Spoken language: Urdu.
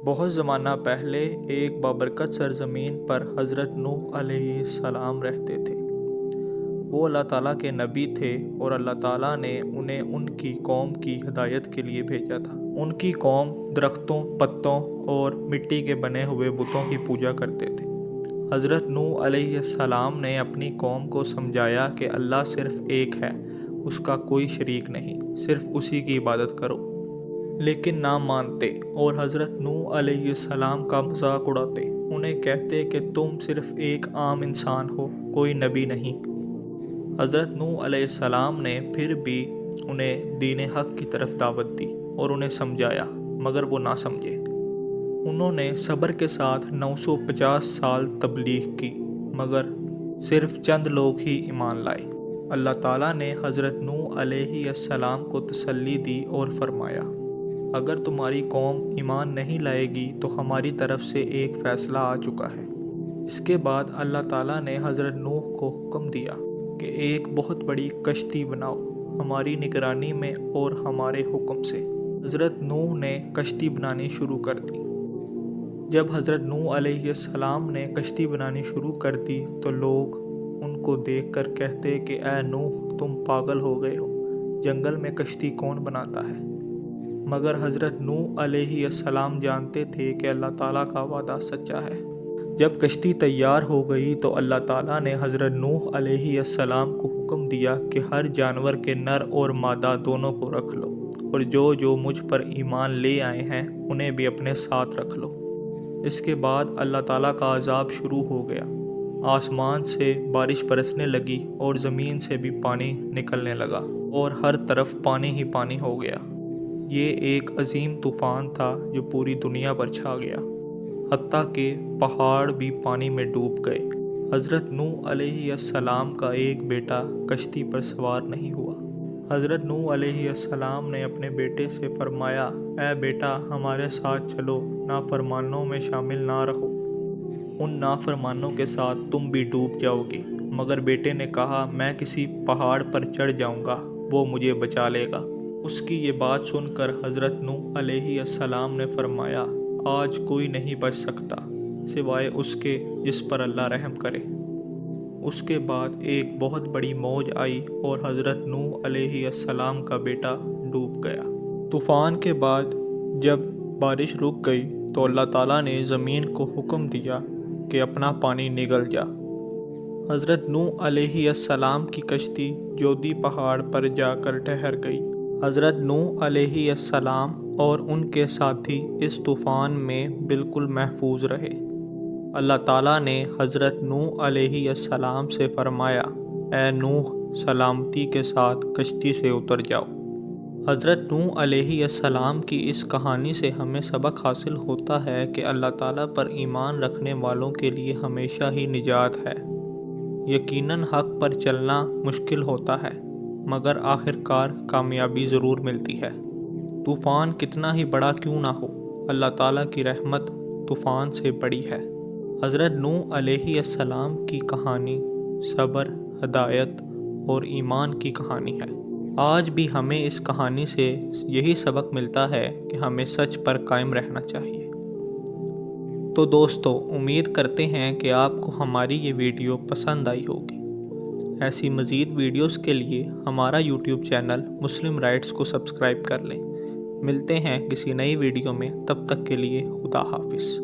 بہت زمانہ پہلے ایک بابرکت سرزمین پر حضرت نوح علیہ السلام رہتے تھے۔ وہ اللہ تعالیٰ کے نبی تھے اور اللہ تعالیٰ نے انہیں ان کی قوم کی ہدایت کے لیے بھیجا تھا۔ ان کی قوم درختوں، پتوں اور مٹی کے بنے ہوئے بتوں کی پوجا کرتے تھے۔ حضرت نوح علیہ السلام نے اپنی قوم کو سمجھایا کہ اللہ صرف ایک ہے، اس کا کوئی شریک نہیں، صرف اسی کی عبادت کرو۔ لیکن نہ مانتے اور حضرت نوح علیہ السلام کا مذاق اڑاتے، انہیں کہتے کہ تم صرف ایک عام انسان ہو، کوئی نبی نہیں۔ حضرت نوح علیہ السلام نے پھر بھی انہیں دین حق کی طرف دعوت دی اور انہیں سمجھایا، مگر وہ نہ سمجھے۔ انہوں نے صبر کے ساتھ 950 سال تبلیغ کی، مگر صرف چند لوگ ہی ایمان لائے۔ اللہ تعالیٰ نے حضرت نوح علیہ السلام کو تسلی دی اور فرمایا، اگر تمہاری قوم ایمان نہیں لائے گی تو ہماری طرف سے ایک فیصلہ آ چکا ہے۔ اس کے بعد اللہ تعالیٰ نے حضرت نوح کو حکم دیا کہ ایک بہت بڑی کشتی بناؤ، ہماری نگرانی میں اور ہمارے حکم سے۔ حضرت نوح نے کشتی بنانی شروع کر دی۔ جب حضرت نوح علیہ السلام نے کشتی بنانی شروع کر دی تو لوگ ان کو دیکھ کر کہتے کہ اے نوح، تم پاگل ہو گئے ہو، جنگل میں کشتی کون بناتا ہے؟ مگر حضرت نوح علیہ السلام جانتے تھے کہ اللہ تعالیٰ کا وعدہ سچا ہے۔ جب کشتی تیار ہو گئی تو اللہ تعالیٰ نے حضرت نوح علیہ السلام کو حکم دیا کہ ہر جانور کے نر اور مادہ دونوں کو رکھ لو، اور جو مجھ پر ایمان لے آئے ہیں انہیں بھی اپنے ساتھ رکھ لو۔ اس کے بعد اللہ تعالیٰ کا عذاب شروع ہو گیا۔ آسمان سے بارش برسنے لگی اور زمین سے بھی پانی نکلنے لگا اور ہر طرف پانی ہی پانی ہو گیا۔ یہ ایک عظیم طوفان تھا جو پوری دنیا پر چھا گیا، حتیٰ کہ پہاڑ بھی پانی میں ڈوب گئے۔ حضرت نوح علیہ السلام کا ایک بیٹا کشتی پر سوار نہیں ہوا۔ حضرت نوح علیہ السلام نے اپنے بیٹے سے فرمایا، اے بیٹا، ہمارے ساتھ چلو، نافرمانوں میں شامل نہ رہو، ان نافرمانوں کے ساتھ تم بھی ڈوب جاؤ گے۔ مگر بیٹے نے کہا، میں کسی پہاڑ پر چڑھ جاؤں گا، وہ مجھے بچا لے گا۔ اس کی یہ بات سن کر حضرت نوح علیہ السلام نے فرمایا، آج کوئی نہیں بچ سکتا سوائے اس کے جس پر اللہ رحم کرے۔ اس کے بعد ایک بہت بڑی موج آئی اور حضرت نوح علیہ السلام کا بیٹا ڈوب گیا۔ طوفان کے بعد جب بارش رک گئی تو اللہ تعالیٰ نے زمین کو حکم دیا کہ اپنا پانی نگل جا۔ حضرت نوح علیہ السلام کی کشتی جودی پہاڑ پر جا کر ٹھہر گئی۔ حضرت نوح علیہ السلام اور ان کے ساتھی اس طوفان میں بالکل محفوظ رہے۔ اللہ تعالیٰ نے حضرت نوح علیہ السلام سے فرمایا، اے نوح، سلامتی کے ساتھ کشتی سے اتر جاؤ۔ حضرت نوح علیہ السلام کی اس کہانی سے ہمیں سبق حاصل ہوتا ہے کہ اللہ تعالیٰ پر ایمان رکھنے والوں کے لیے ہمیشہ ہی نجات ہے۔ یقیناً حق پر چلنا مشکل ہوتا ہے، مگر آخر کار کامیابی ضرور ملتی ہے۔ طوفان کتنا ہی بڑا کیوں نہ ہو، اللہ تعالیٰ کی رحمت طوفان سے بڑی ہے۔ حضرت نوح علیہ السلام کی کہانی صبر، ہدایت اور ایمان کی کہانی ہے۔ آج بھی ہمیں اس کہانی سے یہی سبق ملتا ہے کہ ہمیں سچ پر قائم رہنا چاہیے۔ تو دوستو، امید کرتے ہیں کہ آپ کو ہماری یہ ویڈیو پسند آئی ہوگی۔ ایسی مزید ویڈیوز کے لیے ہمارا یوٹیوب چینل مسلم رائٹس کو سبسکرائب کر لیں۔ ملتے ہیں کسی نئی ویڈیو میں، تب تک کے لیے خدا حافظ۔